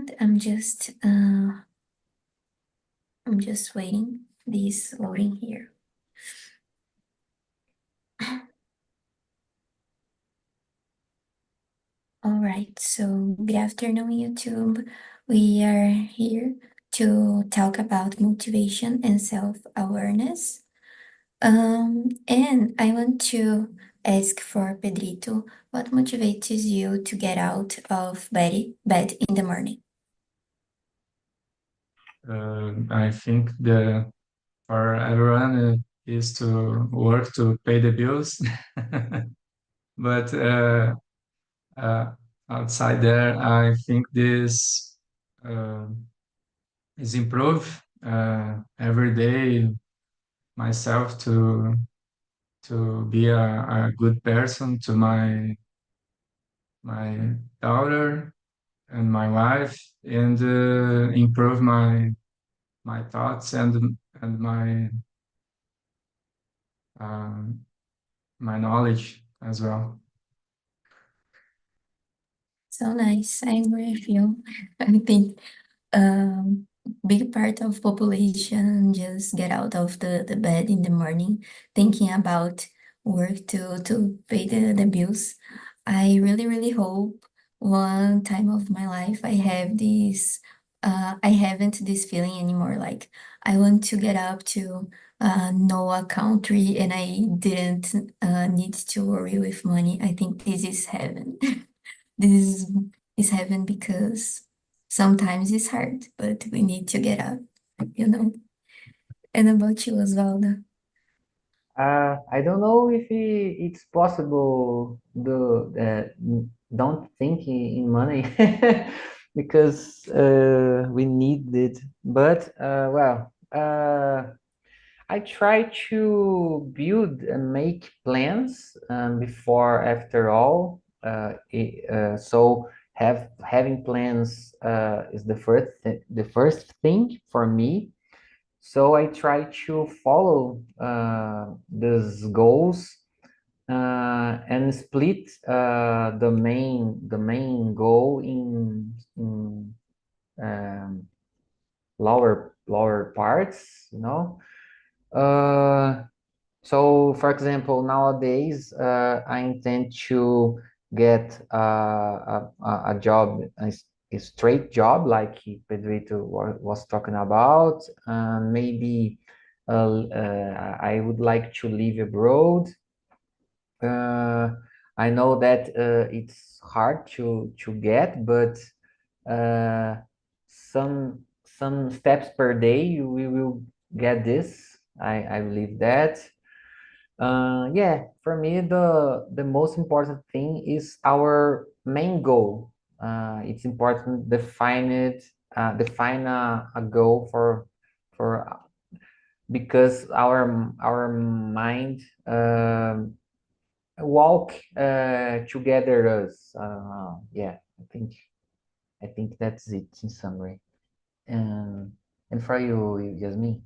second. I'm just waiting. This loading here. All right, so good afternoon, YouTube. We are here to talk about motivation and self-awareness. And I want to ask for Pedrito, what motivates you to get out of bed in the morning? I think for everyone is to work to pay the bills, but uh, outside there, I think this uh, is improve every day myself to be a good person to my daughter and my wife, and improve my thoughts and um, my knowledge as well. So nice. I agree with you. I think um big part of population just get out of the bed in the morning thinking about work to pay the bills. I really hope one time of my life I haven't this feeling anymore. Like I want to get up to know a country and I didn't need to worry with money. I think this is heaven. This is heaven because sometimes it's hard, but we need to get up, you know. And about you, Osvaldo? I don't know if it's possible don't think in money because we need it. But I try to build and make plans before after all. So having plans is the first thing for me. So I try to follow these goals and split the main goal in lower parts, you know. Uh, so, for example, nowadays I intend to get a job, a straight job, like Pedrito was talking about. Maybe I would like to live abroad. I know that it's hard to get, but uh, some steps per day we will get this. I believe that. Yeah, for me the most important thing is our main goal. It's important define a goal for because our mind walk together us. Yeah, I think that's it in summary. Um, and for you, Yasmin?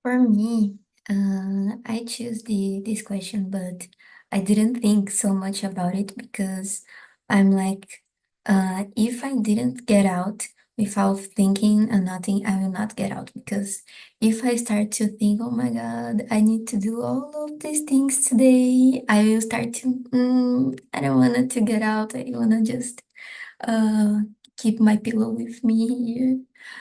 For me, I choose this question, but I didn't think so much about it because I'm like, if I didn't get out without thinking and nothing, I will not get out because if I start to think, oh my God, I need to do all of these things today, I will start to, I don't want to get out. I want to just uh, keep my pillow with me here.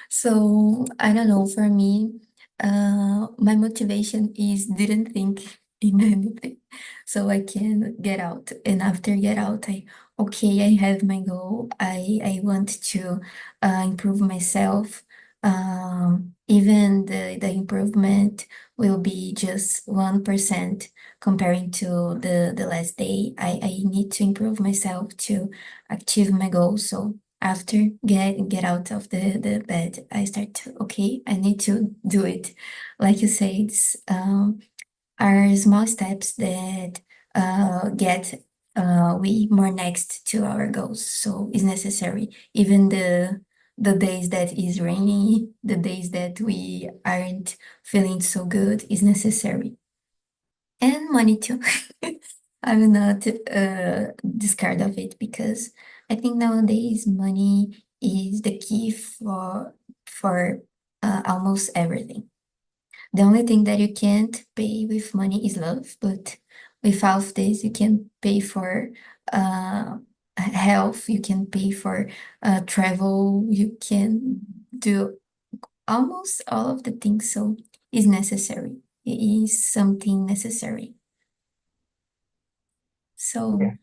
So I don't know, for me, my motivation is didn't think in anything. So I can get out. And after get out, okay, I have my goal. I want to improve myself. Even the improvement will be just 1% comparing to the last day. I need to improve myself to achieve my goal. So after get out of the bed, I start to, okay, I need to do it. Like you said, are small steps that get we more next to our goals. So it's necessary. Even the days that is rainy, the days that we aren't feeling so good is necessary. And money too. I will not discard of it because I think nowadays money is the key for almost everything. The only thing that you can't pay with money is love, but without this, you can pay for uh, health, you can pay for travel, you can do almost all of the things. So it's necessary. It is something necessary. So, Yeah.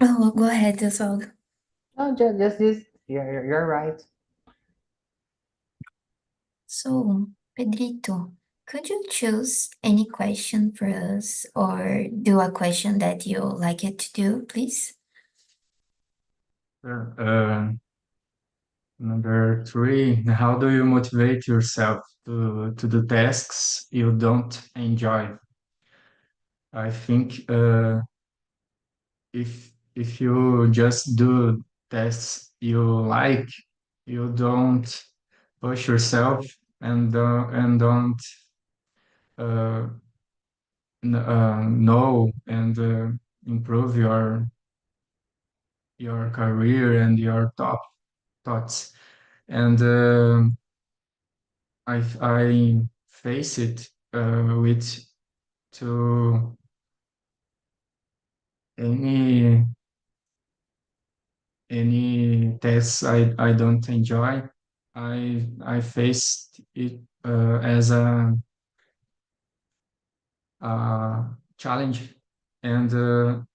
oh, go ahead, Oswald. No, just this. You're right. So, Pedrito, could you choose any question for us or do a question that you like it to do, please? Sure. Number three, how do you motivate yourself to do tasks you don't enjoy? I think if you just do tasks you like, you don't push yourself and don't uh, know and improve your career and your top thoughts. And I face it with to any tests I don't enjoy. I faced it as a challenge and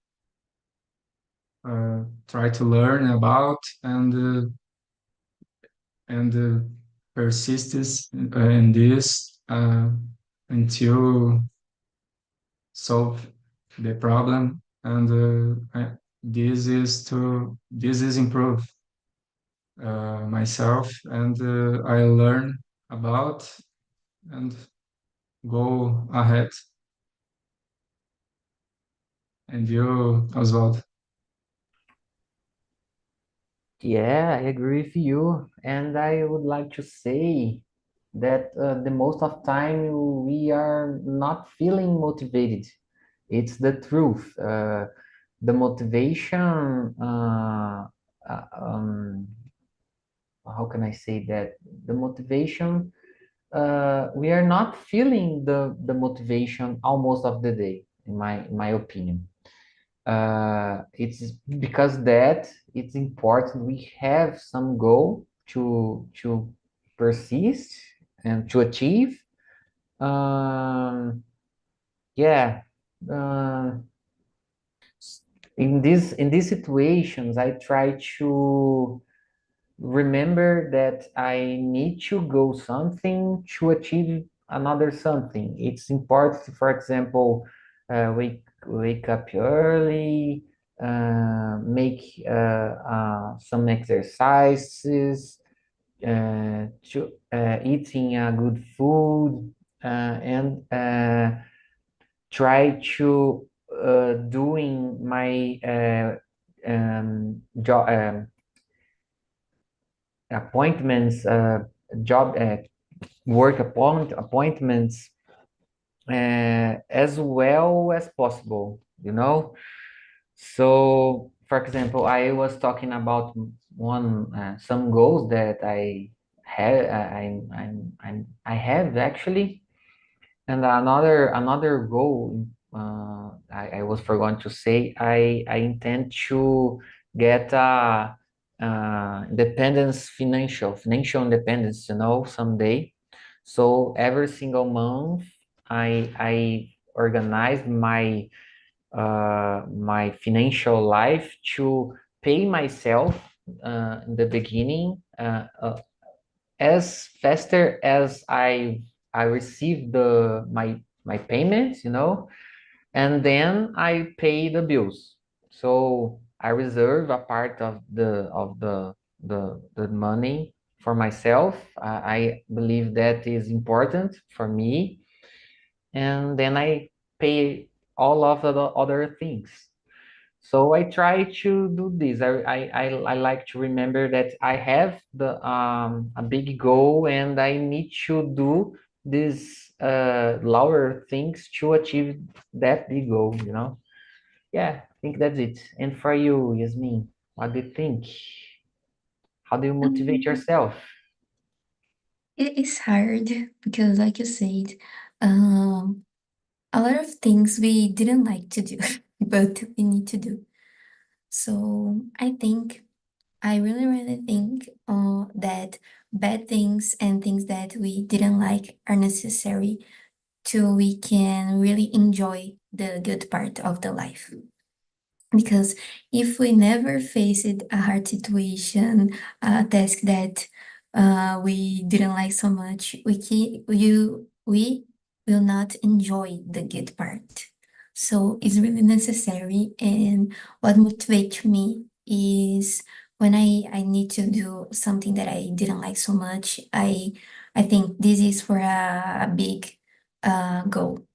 try to learn about and persist in this until solve the problem and this is improve myself and I learn about and go ahead. And you, Oswald? Yeah, I agree with you. And I would like to say that the most of time we are not feeling motivated. It's the truth. The motivation, how can I say that? The motivation, we are not feeling the motivation almost of the day, in my opinion. It's because that it's important we have some goal to persist and to achieve. Yeah, uh, in these situations, I try to remember that I need to go something to achieve another something. It's important, for example, wake up early, make some exercises, to eating a good food, and try to doing my job appointments, job appointments as well as possible, you know. So, for example, I was talking about one some goals that I had, I have actually, and another goal I was forgotten to say. I intend to get independence, financial independence, you know, someday. So every single month, I organize my financial life to pay myself in the beginning as faster as I receive my payments, you know, and then I pay the bills. So I reserve a part of the money for myself. I believe that is important for me, and then I pay all of the other things. So I try to do this. I like to remember that I have the a big goal and I need to do these lower things to achieve that big goal, you know? Yeah, I think that's it. And for you, Yasmin? What do you think? How do you motivate Um, yourself? it is hard because, like you said, um, a lot of things we didn't like to do, but we need to do. So I think I really, really think that bad things and things that we didn't like are necessary to we can really enjoy the good part of the life. Because if we never faced a hard situation, a task that we didn't like so much, we will not enjoy the good part. So it's really necessary. And what motivates me is when I need to do something that I didn't like so much, I think this is for a big goal.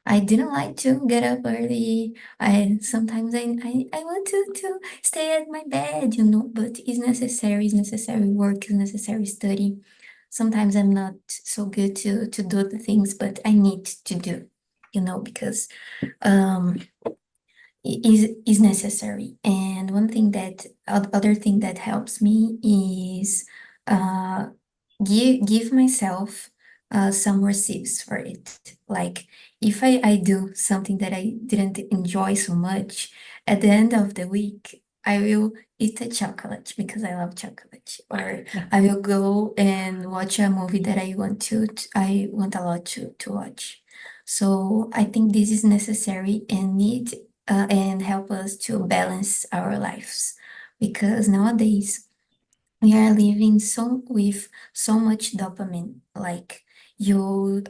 I didn't like to get up early. I sometimes I want to stay at my bed, but it's necessary, it's necessary work, it's necessary study. Sometimes I'm not so good to do the things, but I need to do, because um is necessary. And other thing that helps me is uh give myself some receipts for it. Like if I do something that I didn't enjoy so much, at the end of the week, I will eat a chocolate because I love chocolate, or I will go and watch a movie that I want a lot to watch. So I think this is necessary and need and help us to balance our lives because nowadays we are living with so much dopamine. Like you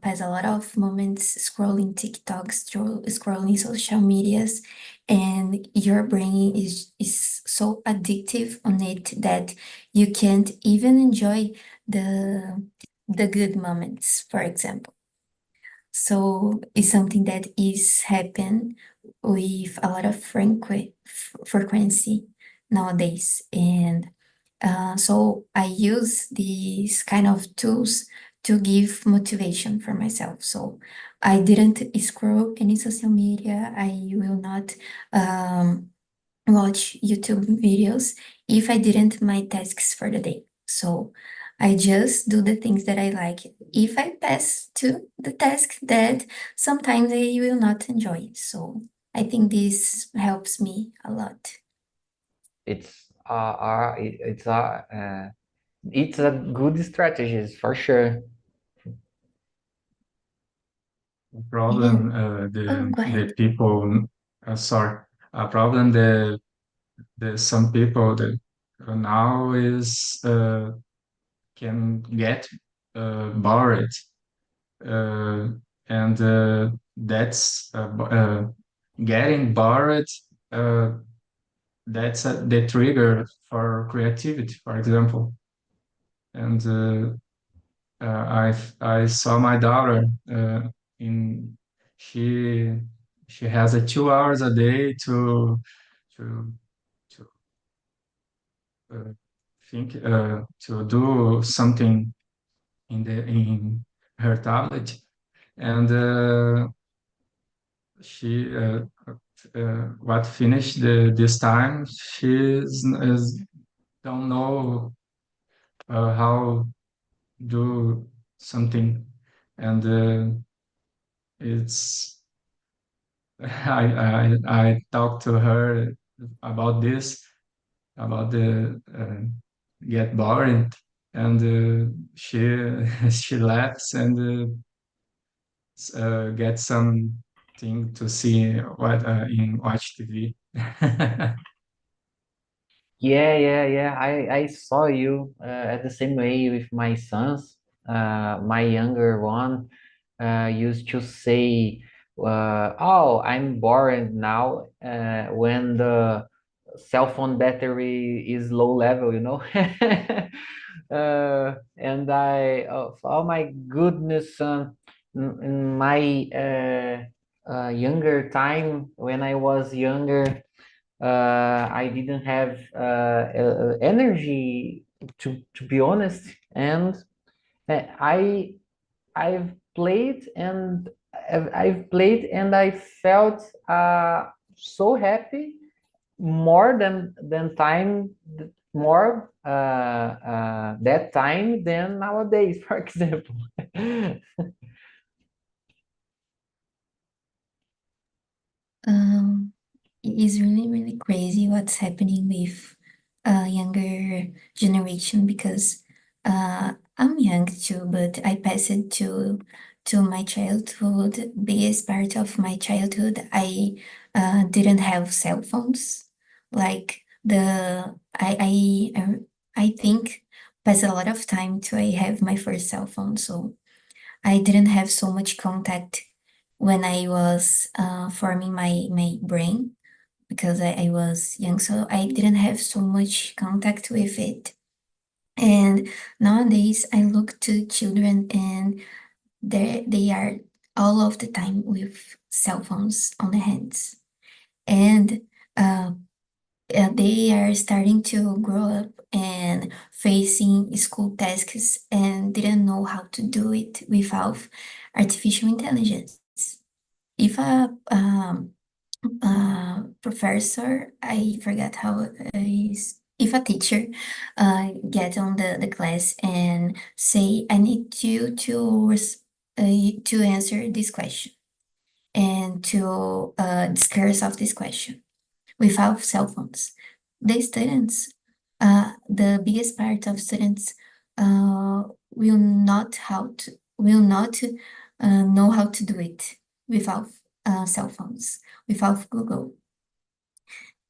pass a lot of moments scrolling TikTok, scrolling social medias, and your brain is so addictive on it that you can't even enjoy the the good moments, for example. So it's something that is happen with a lot of frequency nowadays. And so I use these kind of tools to give motivation for myself. So I didn't scroll any social media. I will not um, watch YouTube videos if I didn't my tasks for the day. So I just do the things that I like. If I pass to the task that sometimes I will not enjoy. So I think this helps me a lot. It's a good strategy for sure. Problem And oh, go the ahead. people sorry, a problem the some people that now is can get bored, uh, and that's getting bored, uh, that's the trigger for creativity, for example. And I saw my daughter in she she has a 2 hours a day to to uh, think to do something in her tablet, and she what finished this time is don't know how do something, and it's I talked to her about this, about the get boring, and she she laughs and get something to see what in watch TV. Yeah. I saw you at the same way with my sons. My younger one used to say, "Oh, I'm bored now," when the cell phone battery is low level, you know. And oh my goodness, in my younger time, when I was younger, I didn't have energy to be honest, and uh, I I've played and I've played and I felt so happy more than time, more that time than nowadays, for example. Um, it is really, really crazy what's happening with younger generation because I'm young too, but I passed it to my childhood. Biggest part of my childhood, I didn't have cell phones. Like I think passed a lot of time to I have my first cell phone, so I didn't have so much contact when I was forming my brain because I was young, so I didn't have so much contact with it. And nowadays, I look to children and they are all of the time with cell phones on their hands. And uh, they are starting to grow up and facing school tasks and didn't know how to do it without artificial intelligence. If a professor, I forgot how is, if a teacher get on the class and say, I need you to answer this question and to discuss of this question without cell phones. The students, the biggest part of students will not how to will not know how to do it without cell phones, without Google.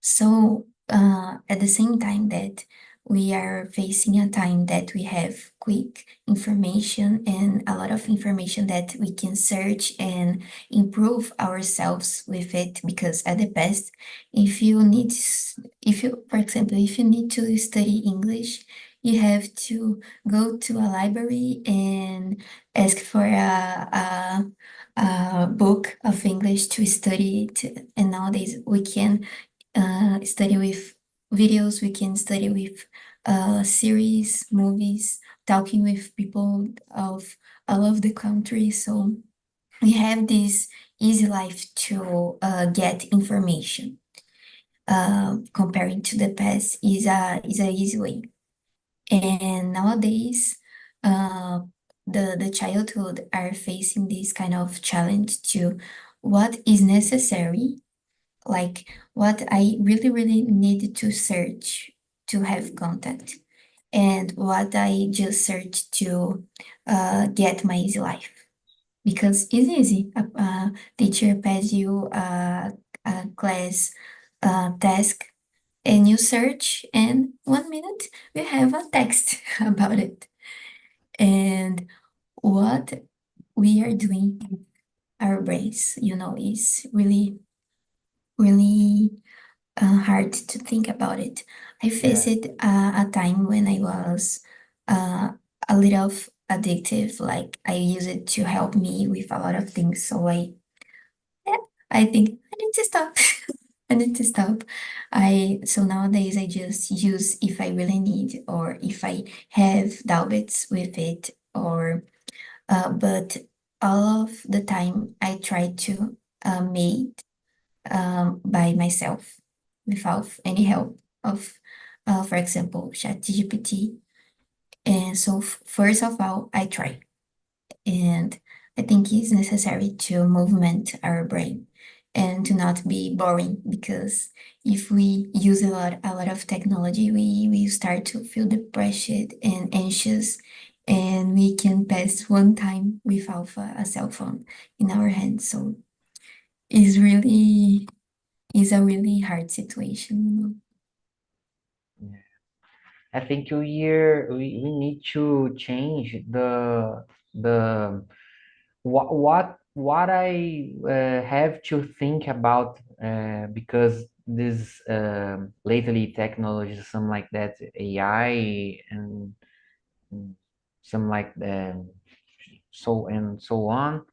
So, at the same time that we are facing a time that we have quick information and a lot of information that we can search and improve ourselves with it, because at the past, if you need, if you, for example, if you need to study English, you have to go to a library and ask for a book of English to study it. And nowadays we can study with videos, we can study with series, movies, talking with people of all of the country. So we have this easy life to get information. Comparing to the past is a easy way. And nowadays, uh, the childhood are facing this kind of challenge to what is necessary, like what I really, really need to search to have contact, and what I just search to get my easy life. Because it's easy. A teacher pass you a class task, and you search, and 1 minute we have a text about it. And what we are doing in our brains, is really, really hard to think about it. I faced Yeah, a time when I was uh, a little addictive. Like I use it to help me with a lot of things. So yeah, I think I need to stop. I need to stop. So nowadays I just use if I really need or if I have doubts with it, or but all of the time I try to make by myself without any help of, for example, ChatGPT. And so, first of all, I try. And I think it's necessary to movement our brain and to not be boring, because if we use a lot of technology, we start to feel depressed and anxious, and we can pass one time without a cell phone in our hands. So it's really is a really hard situation. yeah. I think we need to change the what I have to think about, because this lately technology, some like that, AI and some like and so on.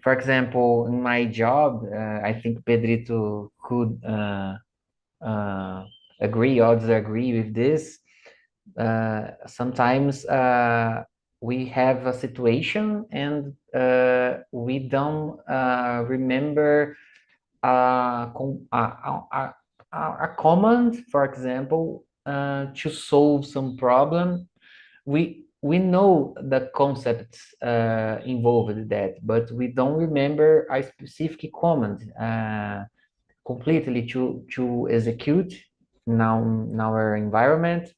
For example, in my job, I think Pedrito could uh, agree or disagree with this. Sometimes we have a situation and we don't remember a command, for example, to solve some problem. We know the concepts involved in that, but we don't remember a specific command completely to execute now in our environment.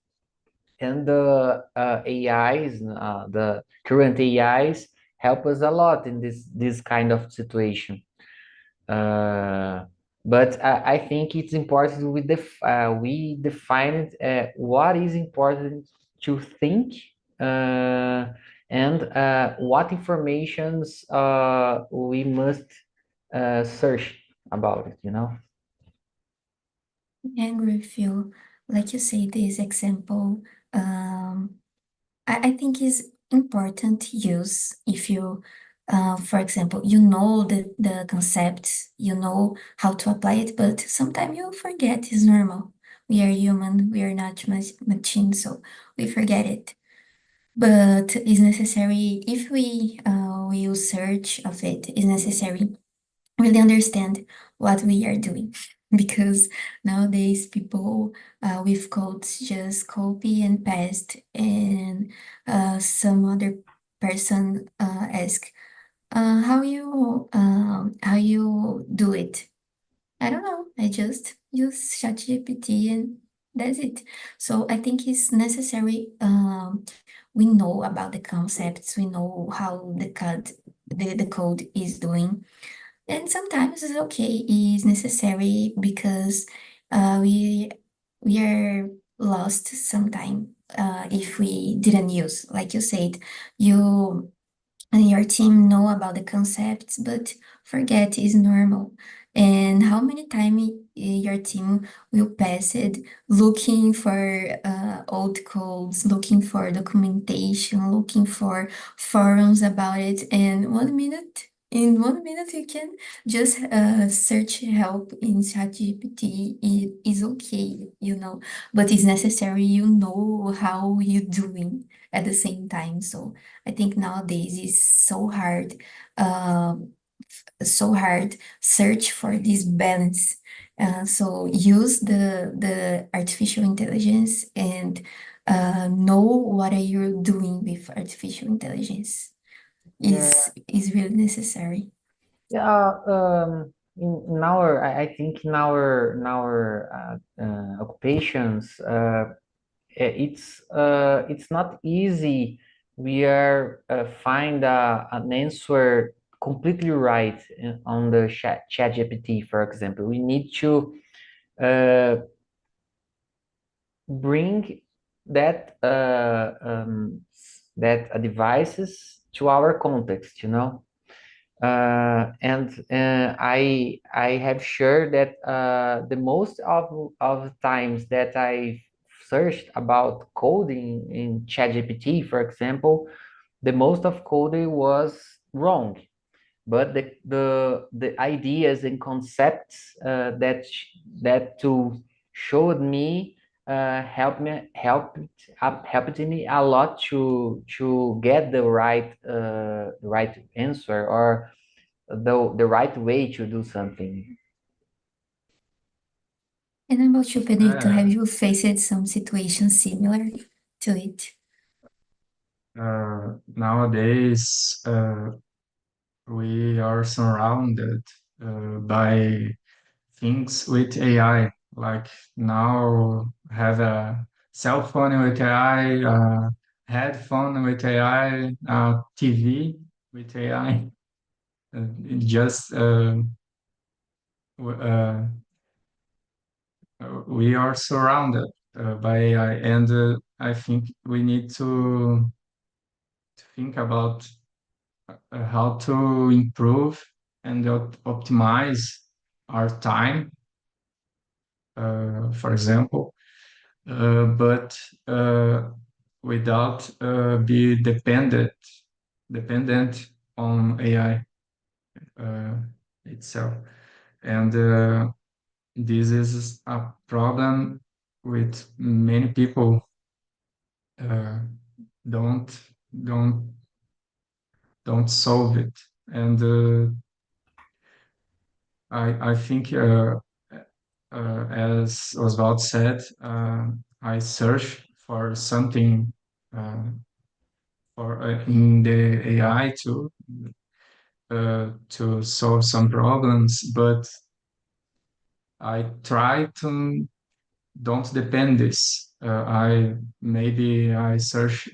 And the AIs, the current AIs, help us a lot in this kind of situation. Uh, but I think it's important we define what is important to think, uh, and what informations we must search about it, you know? I agree with you. Like you say, this example, um, I think is important to use if you, for example, you know the concepts, you know how to apply it, but sometimes you forget. It's normal. We are human. We are not machine, so we forget it. But it's necessary if we use search of it. It's necessary really understand what we are doing because nowadays people with codes just copy and paste and some other person ask how you do it. I don't know. I just use ChatGPT and that's it. So I think it's necessary. We know about the concepts. We know how the code is doing, and sometimes it's okay, it's necessary because we are lost sometime if we didn't use, like you said, you and your team know about the concepts, but forget is normal. And how many times your team will pass it looking for old codes, looking for documentation, looking for forums about it, and in 1 minute, you can just search help in ChatGPT. It is okay, but it's necessary you know how you doing at the same time. So I think nowadays is um, so hard search for this balance. So use the artificial intelligence and know what are you doing with artificial intelligence Yeah, is really necessary. yeah. In our, I think in our occupations, it's not easy. We are find an answer completely right on the chat GPT, for example. We need to uh, bring that devices to our context, you know. And I have shared that the most of times that I searched about coding in ChatGPT, for example, the most of coding was wrong, but the ideas and concepts that tool showed me helped me a lot to get the right answer, or the right way to do something. And about you, Benito, have Uh, you faced some situation similar to it? Nowadays, we are surrounded by things with AI. Like now, have a cell phone with AI, headphone with AI, TV with AI. It just we are surrounded by AI, and I think we need to think about how to improve and optimize our time, for example, but without be dependent on AI itself. And this is a problem with many people uh, don't don't don't solve it. And I think as Oswald said, I search for something for in the AI to solve some problems, but I try to don't depend this. I search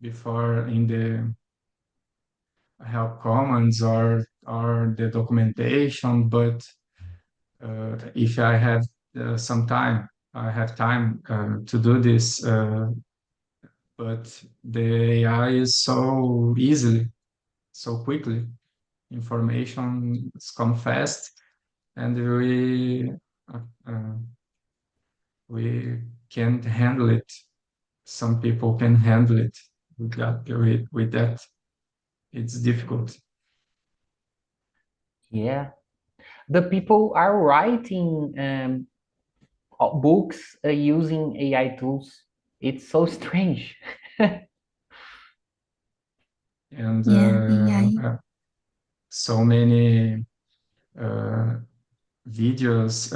before in the help commands or the documentation, but if I have some time, I have time to do this. But the AI is so easily, so quickly. Information come fast, and uh, uh, we can't handle it. Some people can handle it with that. It's difficult. Yeah. The people are writing books using AI tools. It's so strange. And Yeah, AI. so many uh, videos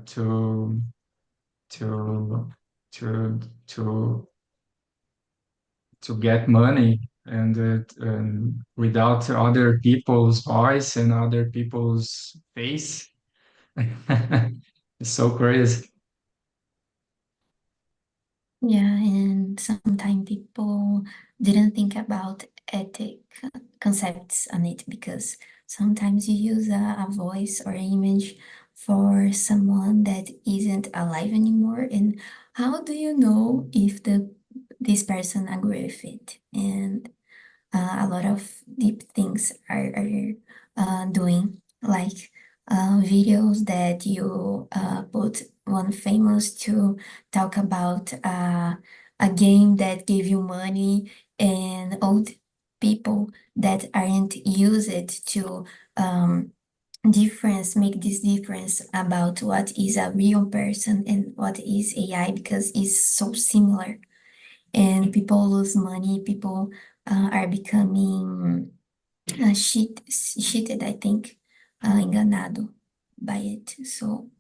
to to to to to get money and without other people's voice and other people's face. It's so crazy. Yeah, and sometimes people didn't think about ethic concepts on it because sometimes you use a voice or image for someone that isn't alive anymore, and how do you know if this person agree with it? And a lot of deep things are doing, like videos that you put one famous to talk about a game that gave you money, and old people that aren't use it to make this difference about what is a real person and what is AI, because it's so similar, and people lose money, people are becoming cheated, I think, enganado by it. So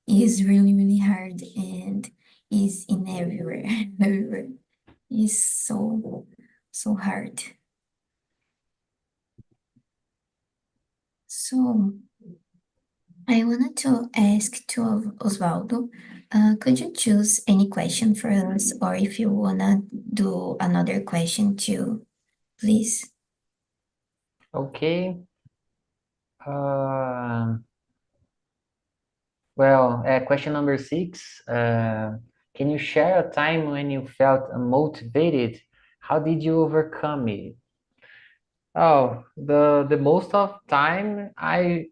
it's really, really hard and is in everywhere, everywhere. It's so hard. So I wanted to ask to Osvaldo, could you choose any question for us, or if you wanna do another question too, please? Okay. Um, well, question number 6. Can you share a time when you felt unmotivated? How did you overcome it? Oh, the most of time I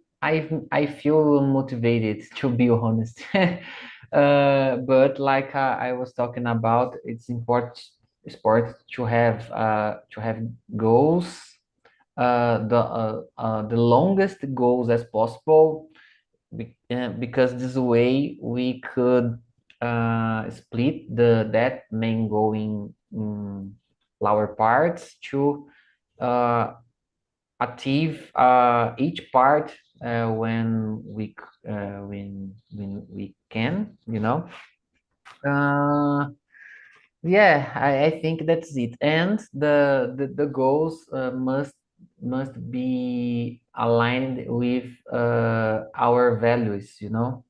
feel motivated, to be honest. But like I was talking about, it's important to have goals, the longest goals as possible, because this way we could split that main goal in lower parts to uh, achieve each part when we can, you know. Uh, yeah, I think that's it. And the goals must be aligned with our values, you know.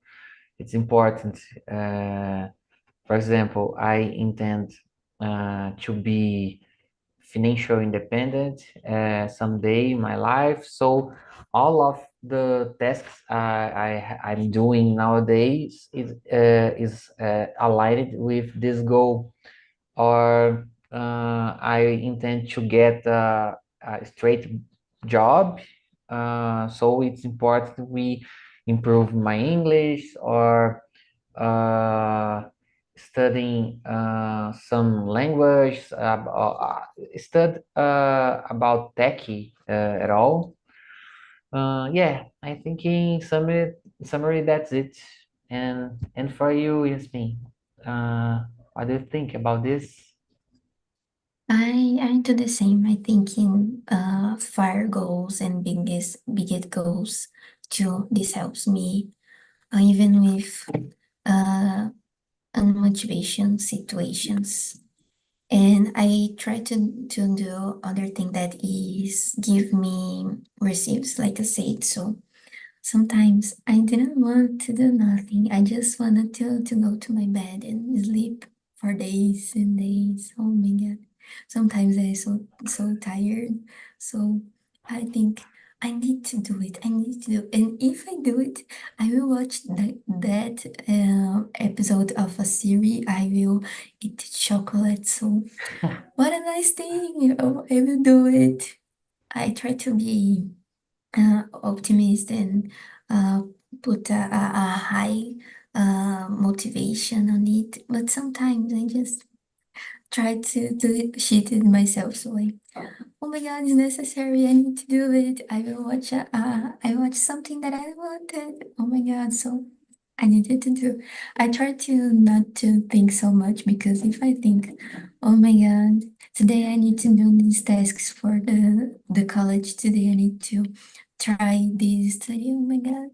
It's important. For example, I intend to be financial independent someday in my life. So all of the tasks I'm doing nowadays is aligned with this goal. Or I intend to get a straight job. So it's important we improve my English, or uh, studying some language, stud about techie at all. Yeah, I think in summary that's it. And for you, Yasmin, what do you think about this? I do the same. I think in fire goals and biggest goals too. This helps me even with uh, unmotivation situations. And I try to do other thing that is give me receives, like I said. So sometimes I didn't want to do nothing. I just wanted to go to my bed and sleep for days and days. Oh my God. Sometimes I'm so tired. So I think I need to do it. I need to do it. And if I do it, I will watch that episode of a series. I will eat chocolate. So what a nice thing. Oh, I will do it. I try to be optimist and uh, put a high motivation on it. But sometimes I just try to cheat it myself. So like, oh my God, it's necessary. I need to do it. I will watch. I watch something that I wanted. Oh my God, so I needed to do. I try to not to think so much because if I think, oh my God, today I need to do these tasks for the college. Today I need to try this study. Oh my God,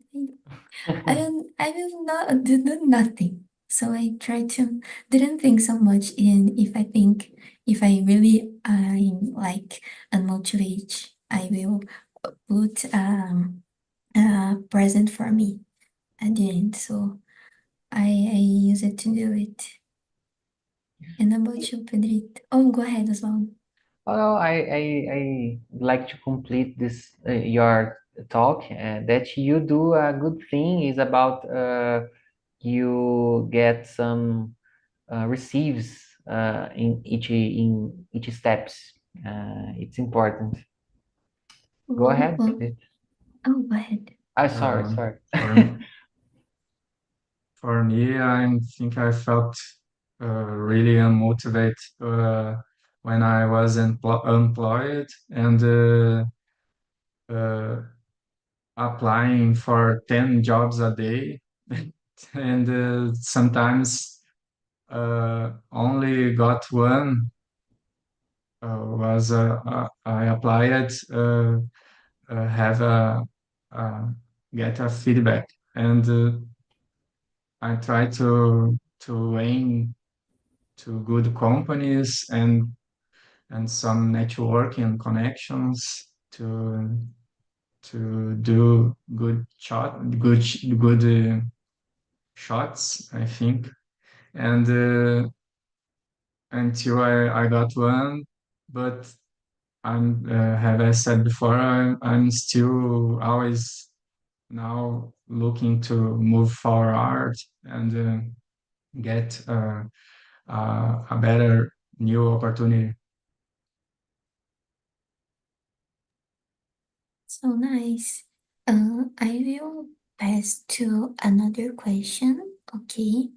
I will not do nothing. So I try to didn't think so much in if I think if I really I'm like unmotivated, I will put a present for me at the end. So I use it to do it. And about you, Pedrito? Oh, go ahead as well. Well, I like to complete this your talk that you do a good thing is about you get some receives in each steps. It's important. Go Well, ahead. well, oh, go ahead. Sorry, Um, sorry. for for me, I think I felt really unmotivated when I was employed and uh, applying for 10 jobs a day. And sometimes only got one was I applied, have uh, get a feedback. And I try to aim to good companies and some networking connections to do good shots, I think. And until I got one, but have I said before, I'm still always now looking to move forward and get a better new opportunity. So nice. I will pass to another question. Okay.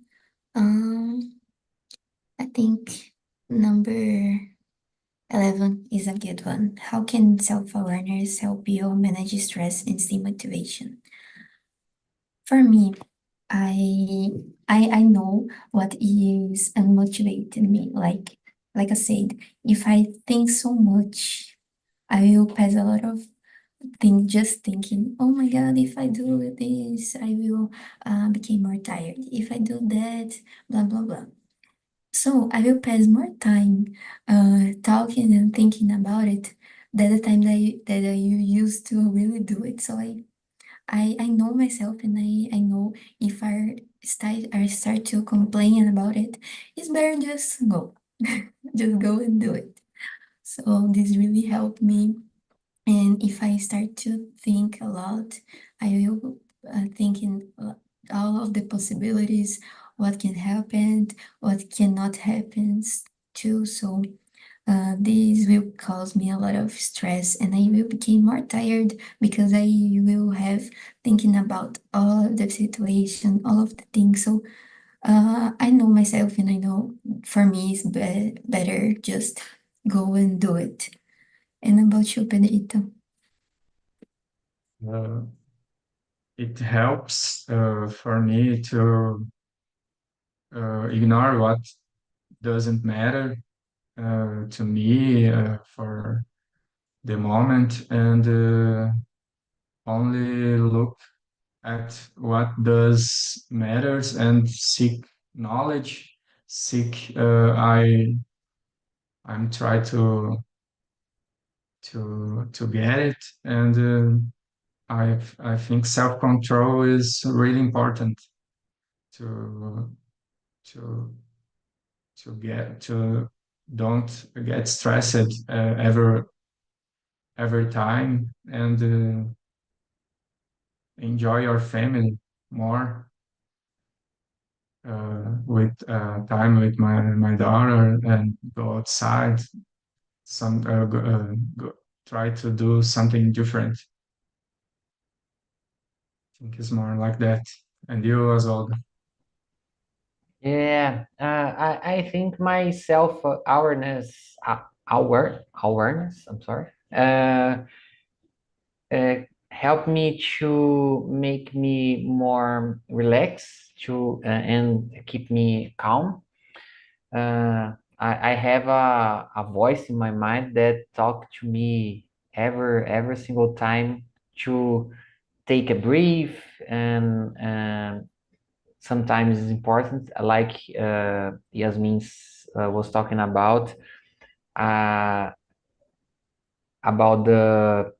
Um, I think number 11 is a good one. How can self-awareness help you manage stress and stay motivation? For me, I I know what is unmotivating me. Like I said, if I think so much, I will pass a lot of things just thinking, oh my God, if I do this, I will become more tired. If I do that, blah blah blah. So I will pass more time talking and thinking about it than the time that I used to really do it. So I know myself and I know if I start to complain about it, it's better just go. Just go and do it. So this really helped me. And if I start to think a lot, I will think in all of the possibilities, what can happen, what cannot happen too. So this will cause me a lot of stress and I will become more tired because I will have thinking about all of the situation, all of the things. So I know myself and I know for me it's better just go and do it. And about you, Pedrito? Uh, it helps for me to ignore what doesn't matter to me for the moment and only look at what does matters and seek knowledge. Seek I'm try to get it, and I think self control is really important to to to don't get stressed every time, and enjoy your family more, with time with my daughter, and go outside, go, try to do something different. I think it's more like that. And you as well. Yeah, I think my self awareness, awareness, I'm sorry, uh, help me to make me more relaxed and keep me calm. I have a voice in my mind that talk to me every single time to take a breath, and sometimes it's important, like Yasmin was talking uh, about the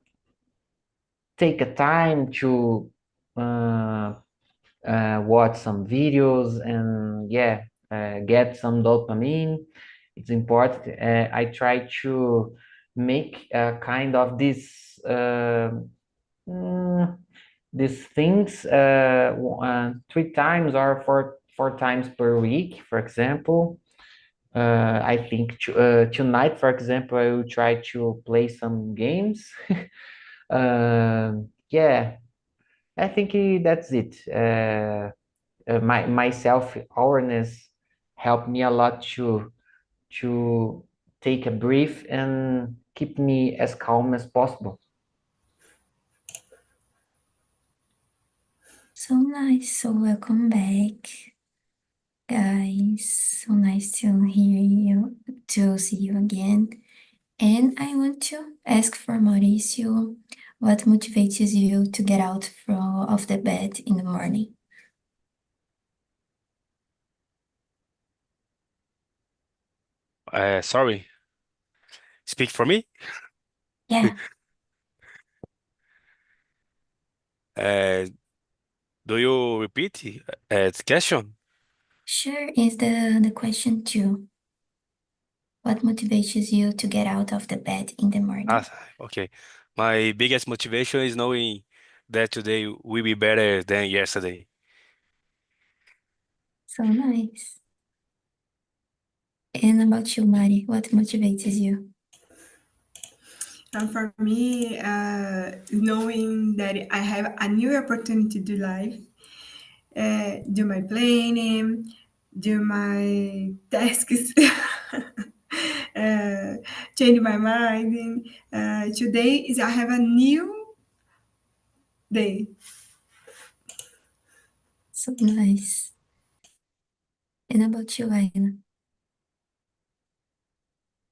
take a time to uh, watch some videos, and yeah, get some dopamine. It's important. I try to make a kind of mm, these things 3 times or four times per week, for example. I think tonight, for example, I will try to play some games. Yeah, I think that's it. My self awareness helped me a lot to take a breath and keep me as calm as possible. So nice. So welcome back, guys. So nice to hear you, to see you again. And I want to ask for Mauricio, what motivates you to get out of the bed in the morning? Sorry, speak for me. Yeah, Uh, do you repeat the question? sure is the question too. What motivates you to get out of the bed in the Ah, morning? okay. My biggest motivation is knowing that today will be better than yesterday. So nice. And about you, Mari, what motivates you? And for me, knowing that I have a new opportunity to do life, do my planning, do my tasks, uh, change my mind. Today is I have a new day. So nice. And about you, Aina?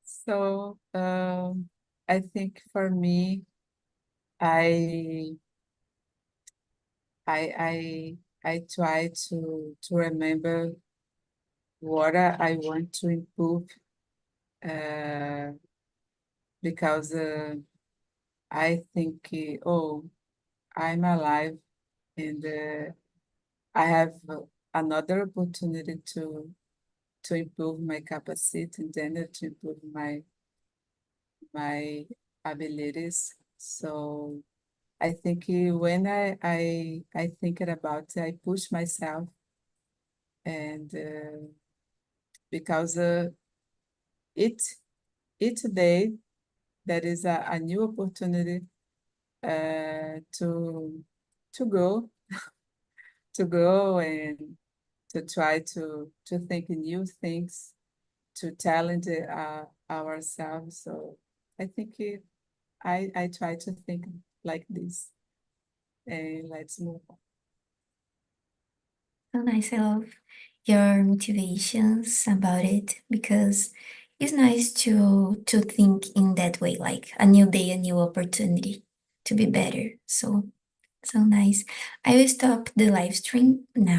So, I think for me, I I try to remember what I want to improve, uh, because I think, oh, I'm alive, and I have another opportunity to improve my capacity, and then to improve my abilities. So I think when I think about it, I push myself, and because each each day there is a new opportunity, to to go to go and to try to think new things, to challenge ourselves. So I think I try to think like this, and let's move on. So nice. I love your motivations about it because it's nice to think in that way, like a new day, a new opportunity to be better. So So nice. I will stop the live stream now.